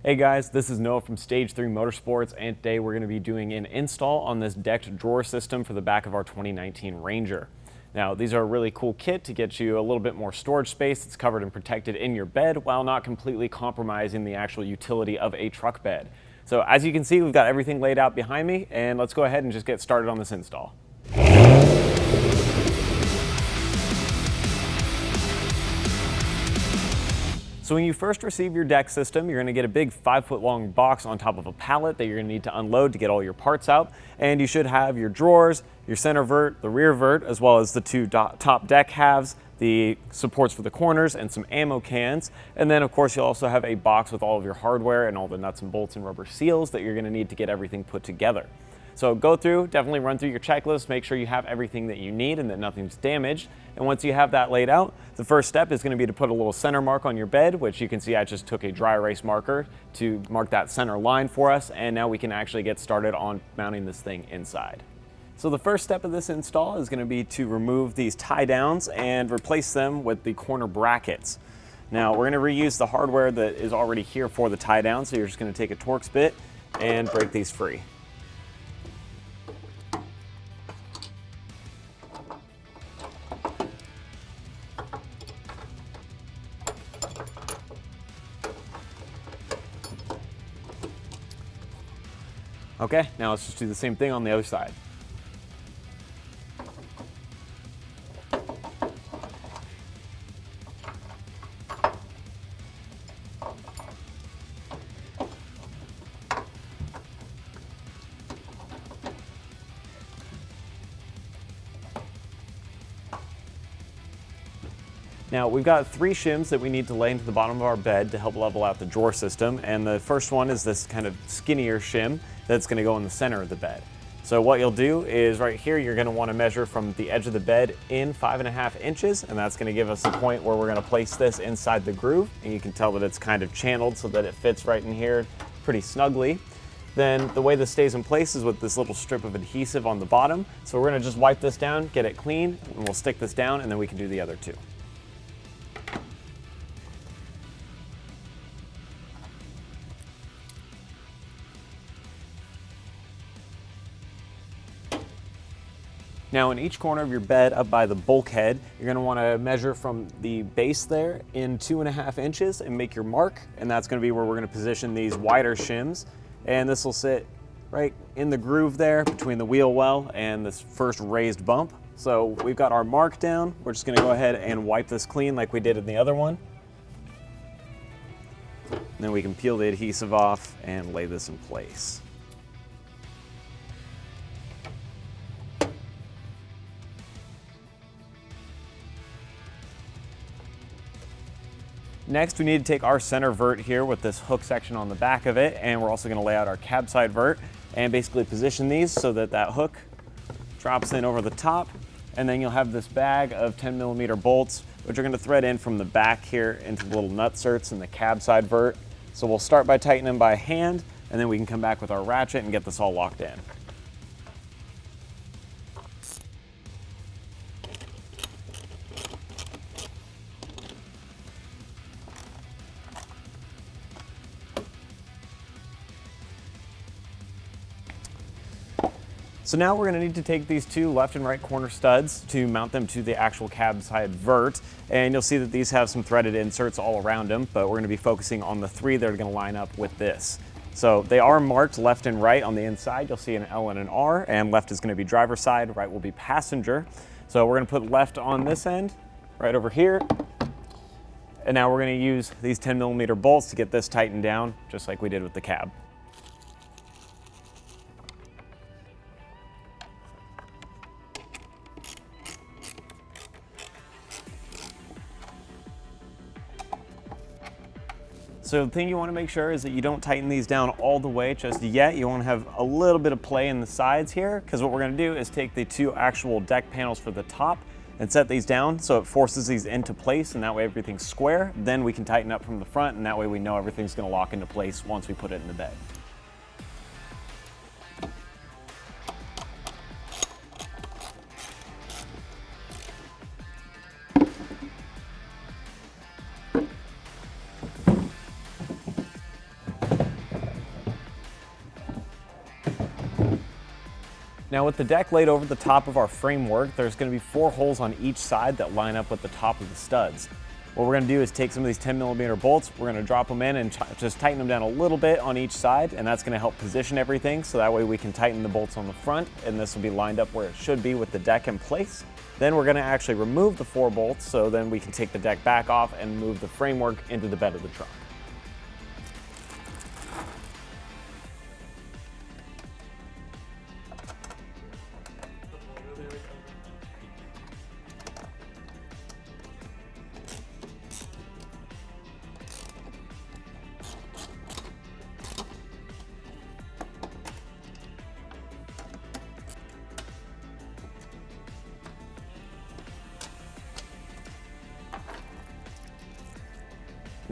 Hey guys, this is Noah from Stage 3 Motorsports, and today we're going to be doing an install on this decked drawer system for the back of our 2019 Ranger. Now, these are a really cool kit to get you a little bit more storage space that's covered and protected in your bed while not completely compromising the actual utility of a truck bed. So as you can see, we've got everything laid out behind me, and let's go ahead and just get started on this install. So when you first receive your deck system, you're going to get a big 5-foot long box on top of a pallet that you're going to need to unload to get all your parts out. And you should have your drawers, your center vert, the rear vert, as well as the two top deck halves, the supports for the corners, and some ammo cans. And then of course you'll also have a box with all of your hardware and all the nuts and bolts and rubber seals that you're going to need to get everything put together. So go through, definitely run through your checklist, make sure you have everything that you need and that nothing's damaged. And once you have that laid out, the first step is going to be to put a little center mark on your bed, which you can see I just took a dry erase marker to mark that center line for us. And now we can actually get started on mounting this thing inside. So the first step of this install is going to be to remove these tie downs and replace them with the corner brackets. Now we're going to reuse the hardware that is already here for the tie down. So you're just going to take a Torx bit and break these free. Okay, now let's just do the same thing on the other side. Now we've got 3 shims that we need to lay into the bottom of our bed to help level out the drawer system, and the first one is this kind of skinnier shim that's going to go in the center of the bed. So what you'll do is right here you're going to want to measure from the edge of the bed in 5.5 inches, and that's going to give us the point where we're going to place this inside the groove, and you can tell that it's kind of channeled so that it fits right in here pretty snugly. Then the way this stays in place is with this little strip of adhesive on the bottom. So we're going to just wipe this down, get it clean, and we'll stick this down, and then we can do the other two. Now in each corner of your bed up by the bulkhead, you're going to want to measure from the base there in 2.5 inches and make your mark, and that's going to be where we're going to position these wider shims, and this will sit right in the groove there between the wheel well and this first raised bump. So we've got our mark down. We're just going to go ahead and wipe this clean like we did in the other one. And then we can peel the adhesive off and lay this in place. Next, we need to take our center vert here with this hook section on the back of it, and we're also going to lay out our cab side vert and basically position these so that that hook drops in over the top, and then you'll have this bag of 10mm bolts, which are going to thread in from the back here into the little nutserts in the cab side vert. So we'll start by tightening them by hand, and then we can come back with our ratchet and get this all locked in. So now we're going to need to take these 2 left and right corner studs to mount them to the actual cab side vert, and you'll see that these have some threaded inserts all around them, but we're going to be focusing on the 3 that are going to line up with this. So they are marked left and right on the inside. You'll see an L and an R, and left is going to be driver's side, right will be passenger. So we're going to put left on this end, right over here, and now we're going to use these 10mm bolts to get this tightened down, just like we did with the cab. So the thing you want to make sure is that you don't tighten these down all the way just yet. You want to have a little bit of play in the sides here, because what we're going to do is take the 2 actual deck panels for the top and set these down so it forces these into place, and that way everything's square. Then we can tighten up from the front, and that way we know everything's going to lock into place once we put it in the bed. Now with the deck laid over the top of our framework, there's going to be 4 holes on each side that line up with the top of the studs. What we're going to do is take some of these 10mm bolts, we're going to drop them in and just tighten them down a little bit on each side, and that's going to help position everything so that way we can tighten the bolts on the front, and this will be lined up where it should be with the deck in place. Then we're going to actually remove the 4 bolts so then we can take the deck back off and move the framework into the bed of the truck.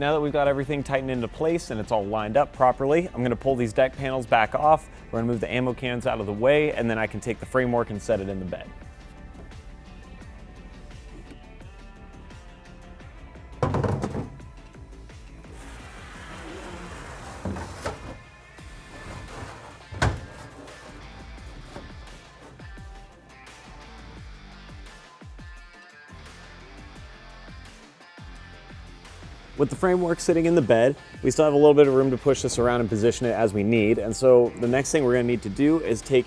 Now that we've got everything tightened into place and it's all lined up properly, I'm going to pull these deck panels back off. We're going to move the ammo cans out of the way, and then I can take the framework and set it in the bed. With the framework sitting in the bed, we still have a little bit of room to push this around and position it as we need. And so the next thing we're going to need to do is take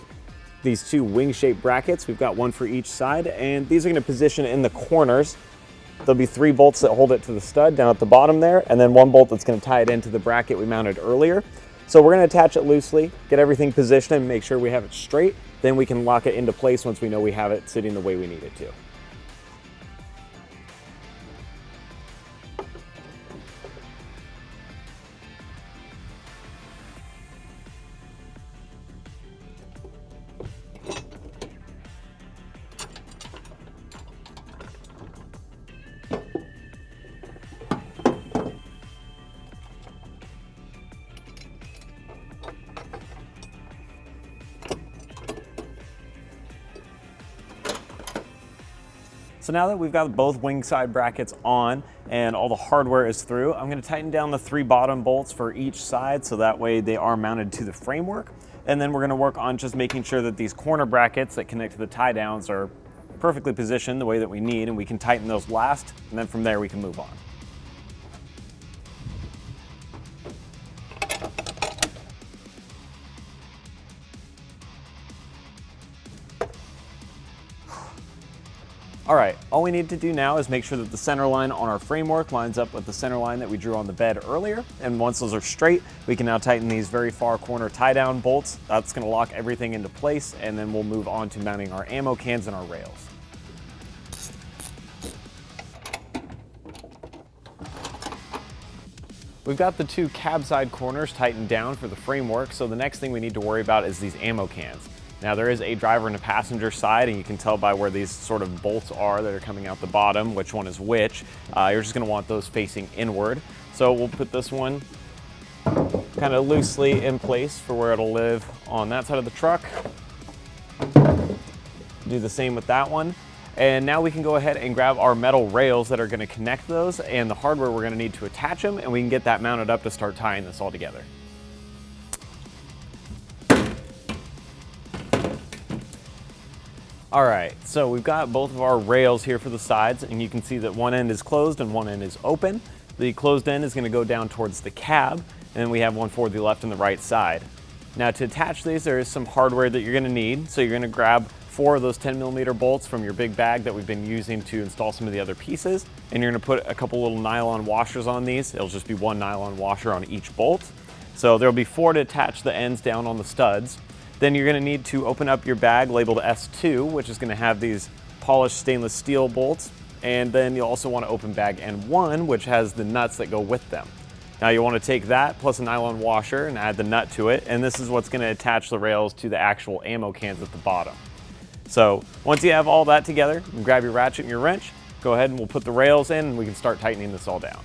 these 2 wing-shaped brackets. We've got one for each side, and these are going to position in the corners. There'll be 3 bolts that hold it to the stud down at the bottom there, and then 1 bolt that's going to tie it into the bracket we mounted earlier. So we're going to attach it loosely, get everything positioned, and make sure we have it straight. Then we can lock it into place once we know we have it sitting the way we need it to. So now that we've got both wing side brackets on and all the hardware is through, I'm going to tighten down the 3 bottom bolts for each side so that way they are mounted to the framework. And then we're going to work on just making sure that these corner brackets that connect to the tie downs are perfectly positioned the way that we need, and we can tighten those last, and then from there we can move on. All right, all we need to do now is make sure that the center line on our framework lines up with the center line that we drew on the bed earlier. And once those are straight, we can now tighten these very far corner tie down bolts. That's gonna lock everything into place, and then we'll move on to mounting our ammo cans and our rails. We've got the 2 cab side corners tightened down for the framework, so the next thing we need to worry about is these ammo cans. Now there is a driver and a passenger side, and you can tell by where these sort of bolts are that are coming out the bottom which one is which. You're just going to want those facing inward. So we'll put this one kind of loosely in place for where it'll live on that side of the truck. Do the same with that one. And now we can go ahead and grab our metal rails that are going to connect those and the hardware we're going to need to attach them, and we can get that mounted up to start tying this all together. All right, so we've got both of our rails here for the sides, and you can see that one end is closed and one end is open. The closed end is going to go down towards the cab, and then we have one for the left and the right side. Now to attach these, there is some hardware that you're going to need. So you're going to grab 4 of those 10mm bolts from your big bag that we've been using to install some of the other pieces, and you're going to put a couple little nylon washers on these. It'll just be 1 nylon washer on each bolt. So there'll be 4 to attach the ends down on the studs. Then you're going to need to open up your bag labeled S2, which is going to have these polished stainless steel bolts. And then you'll also want to open bag N1, which has the nuts that go with them. Now you want to take that plus a nylon washer and add the nut to it. And this is what's going to attach the rails to the actual ammo cans at the bottom. So once you have all that together, you can grab your ratchet and your wrench, go ahead and we'll put the rails in and we can start tightening this all down.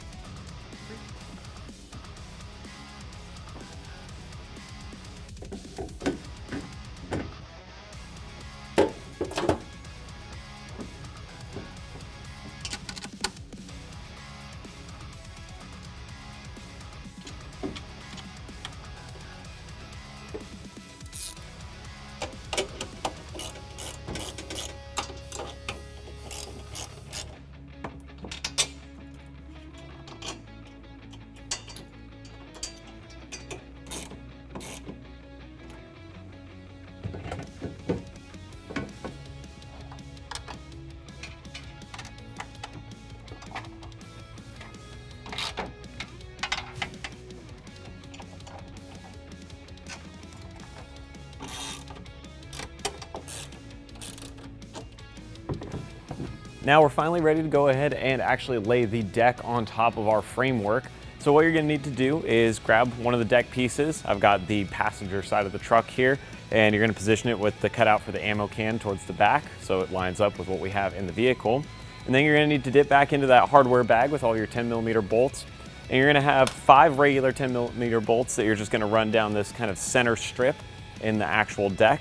Now we're finally ready to go ahead and actually lay the deck on top of our framework. So what you're gonna need to do is grab one of the deck pieces. I've got the passenger side of the truck here, and you're gonna position it with the cutout for the ammo can towards the back, so it lines up with what we have in the vehicle. And then you're gonna need to dip back into that hardware bag with all your 10mm bolts. And you're gonna have 5 regular 10mm bolts that you're just gonna run down this kind of center strip in the actual deck.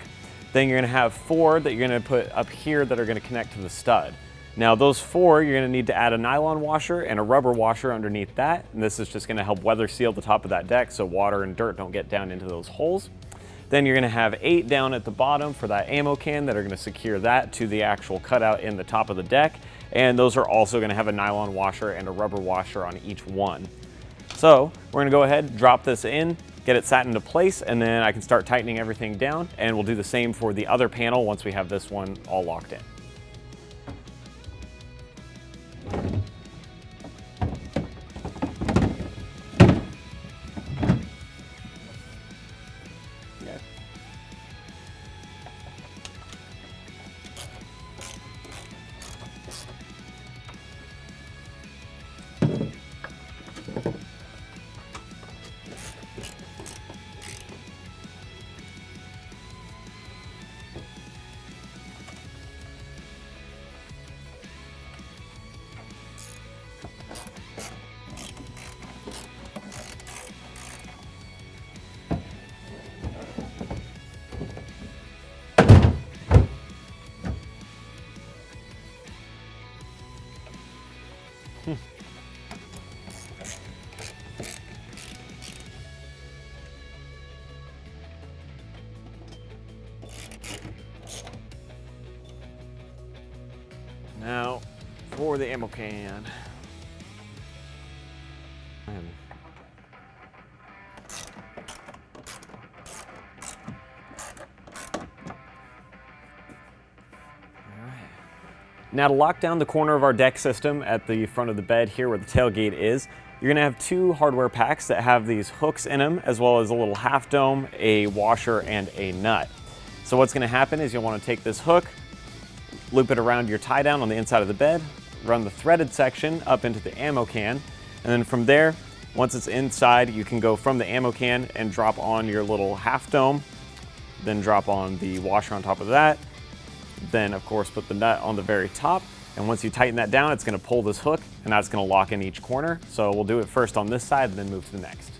Then you're gonna have 4 that you're gonna put up here that are gonna connect to the stud. Now those 4, you're gonna need to add a nylon washer and a rubber washer underneath that. And this is just gonna help weather seal the top of that deck so water and dirt don't get down into those holes. Then you're gonna have 8 down at the bottom for that ammo can that are gonna secure that to the actual cutout in the top of the deck. And those are also gonna have a nylon washer and a rubber washer on each one. So we're gonna go ahead, drop this in, get it sat into place, and then I can start tightening everything down, and we'll do the same for the other panel once we have this one all locked in. Now, for the ammo can. Now to lock down the corner of our deck system at the front of the bed here where the tailgate is, you're gonna have 2 hardware packs that have these hooks in them, as well as a little half dome, a washer, and a nut. So what's gonna happen is you'll wanna take this hook, loop it around your tie down on the inside of the bed, run the threaded section up into the ammo can, and then from there, once it's inside, you can go from the ammo can and drop on your little half dome, then drop on the washer on top of that, then of course put the nut on the very top, and once you tighten that down, it's gonna pull this hook, and that's gonna lock in each corner. So we'll do it first on this side and then move to the next.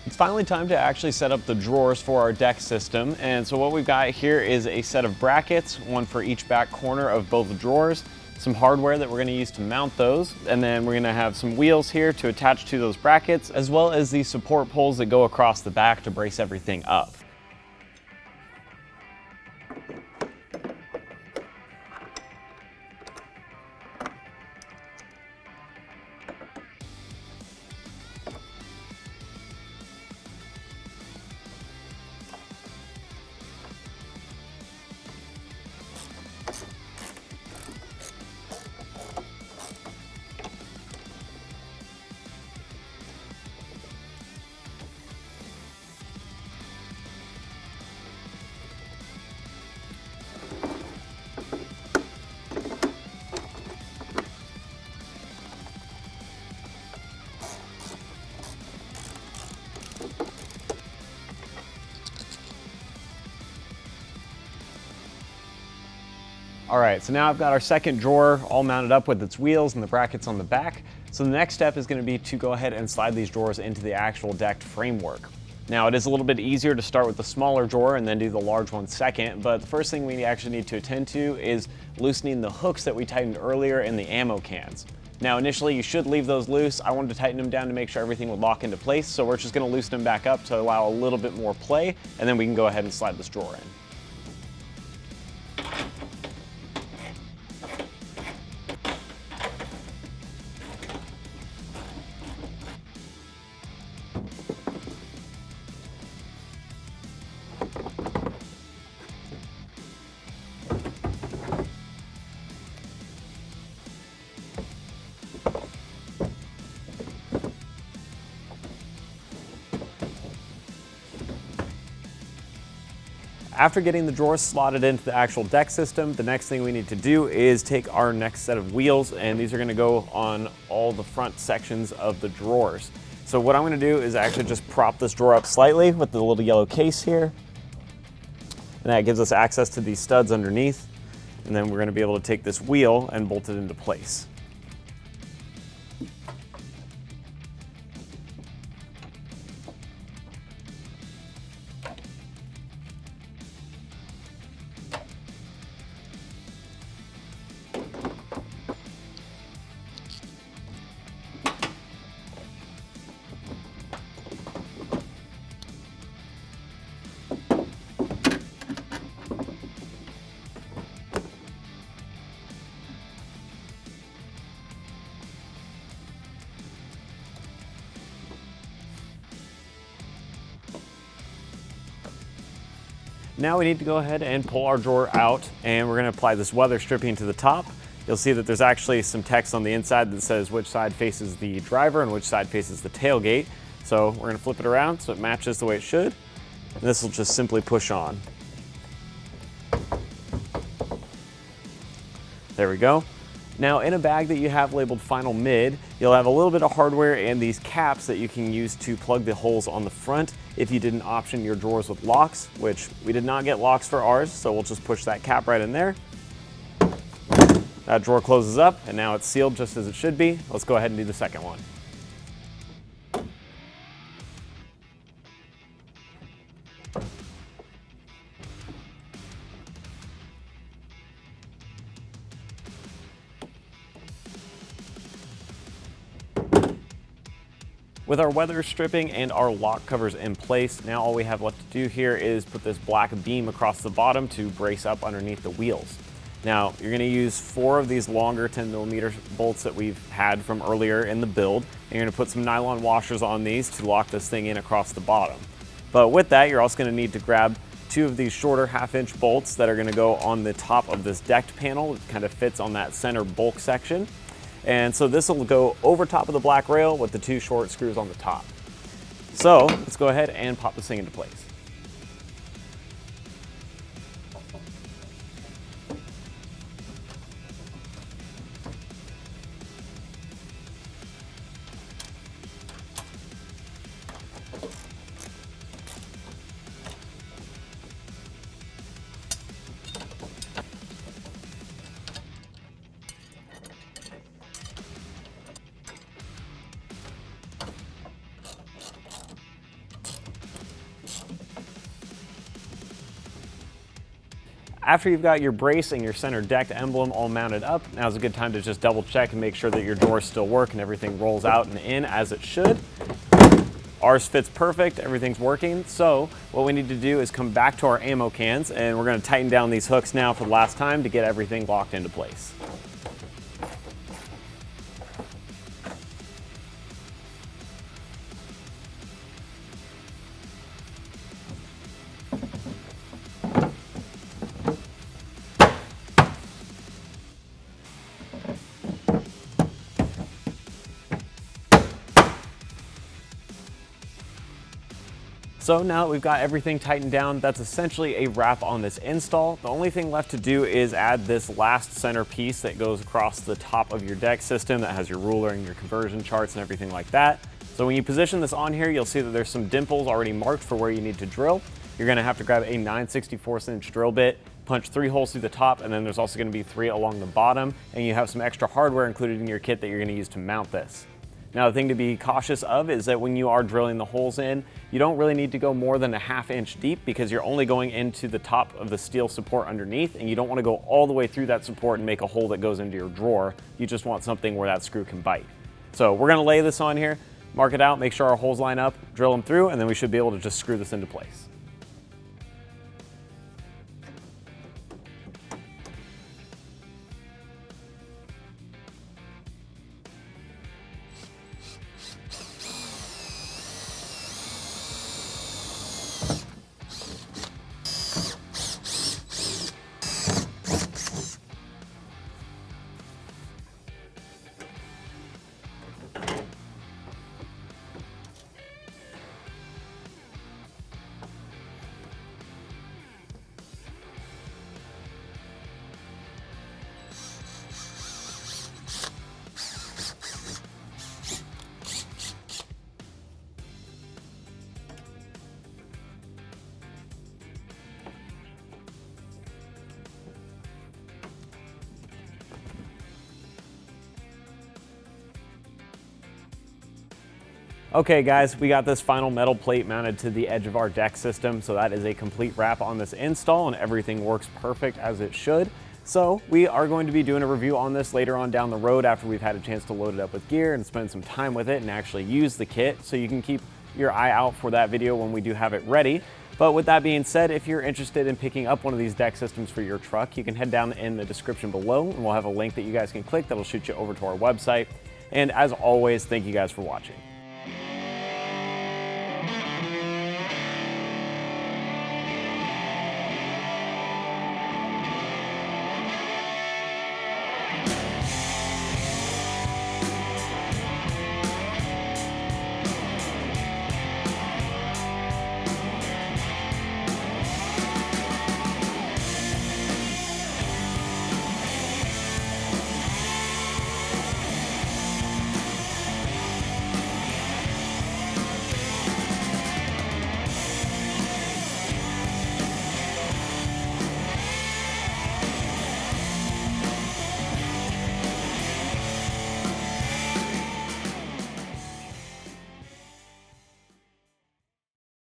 It's finally time to actually set up the drawers for our deck system. And so what we've got here is a set of brackets, one for each back corner of both drawers, some hardware that we're gonna use to mount those, and then we're gonna have some wheels here to attach to those brackets, as well as these support poles that go across the back to brace everything up. All right, so now I've got our second drawer all mounted up with its wheels and the brackets on the back. So the next step is going to be to go ahead and slide these drawers into the actual decked framework. Now it is a little bit easier to start with the smaller drawer and then do the large one second, but the first thing we actually need to attend to is loosening the hooks that we tightened earlier in the ammo cans. Now initially you should leave those loose. I wanted to tighten them down to make sure everything would lock into place, so we're just going to loosen them back up to allow a little bit more play, and then we can go ahead and slide this drawer in. After getting the drawers slotted into the actual deck system, the next thing we need to do is take our next set of wheels, and these are gonna go on all the front sections of the drawers. So what I'm gonna do is actually just prop this drawer up slightly with the little yellow case here. And that gives us access to these studs underneath. And then we're gonna be able to take this wheel and bolt it into place. Now we need to go ahead and pull our drawer out, and we're going to apply this weather stripping to the top. You'll see that there's actually some text on the inside that says which side faces the driver and which side faces the tailgate. So we're going to flip it around so it matches the way it should, and this will just simply push on. There we go. Now in a bag that you have labeled Final Mid, you'll have a little bit of hardware and these caps that you can use to plug the holes on the front if you didn't option your drawers with locks, which we did not get locks for ours, so we'll just push that cap right in there. That drawer closes up, and now it's sealed just as it should be. Let's go ahead and do the second one. With our weather stripping and our lock covers in place, now all we have left to do here is put this black beam across the bottom to brace up underneath the wheels. Now, you're gonna use 4 of these longer 10mm bolts that we've had from earlier in the build, and you're gonna put some nylon washers on these to lock this thing in across the bottom. But with that, you're also gonna need to grab 2 of these shorter 1/2-inch bolts that are gonna go on the top of this decked panel. It kind of fits on that center bulk section. And so this will go over top of the black rail with the 2 short screws on the top. So let's go ahead and pop this thing into place. After you've got your brace and your center decked emblem all mounted up, now's a good time to just double check and make sure that your drawers still work and everything rolls out and in as it should. Ours fits perfect, everything's working. So what we need to do is come back to our ammo cans, and we're gonna tighten down these hooks now for the last time to get everything locked into place. So now that we've got everything tightened down, that's essentially a wrap on this install. The only thing left to do is add this last center piece that goes across the top of your deck system that has your ruler and your conversion charts and everything like that. So when you position this on here, you'll see that there's some dimples already marked for where you need to drill. You're gonna have to grab a 9/64" drill bit, punch 3 holes through the top, and then there's also gonna be 3 along the bottom, and you have some extra hardware included in your kit that you're gonna use to mount this. Now, the thing to be cautious of is that when you are drilling the holes in, you don't really need to go more than a ½ inch deep because you're only going into the top of the steel support underneath, and you don't want to go all the way through that support and make a hole that goes into your drawer. You just want something where that screw can bite. So we're going to lay this on here, mark it out, make sure our holes line up, drill them through, and then we should be able to just screw this into place. Okay guys, we got this final metal plate mounted to the edge of our deck system, so that is a complete wrap on this install and everything works perfect as it should. So we are going to be doing a review on this later on down the road after we've had a chance to load it up with gear and spend some time with it and actually use the kit, so you can keep your eye out for that video when we do have it ready. But with that being said, if you're interested in picking up one of these deck systems for your truck, you can head down in the description below and we'll have a link that you guys can click that'll shoot you over to our website. And as always, thank you guys for watching.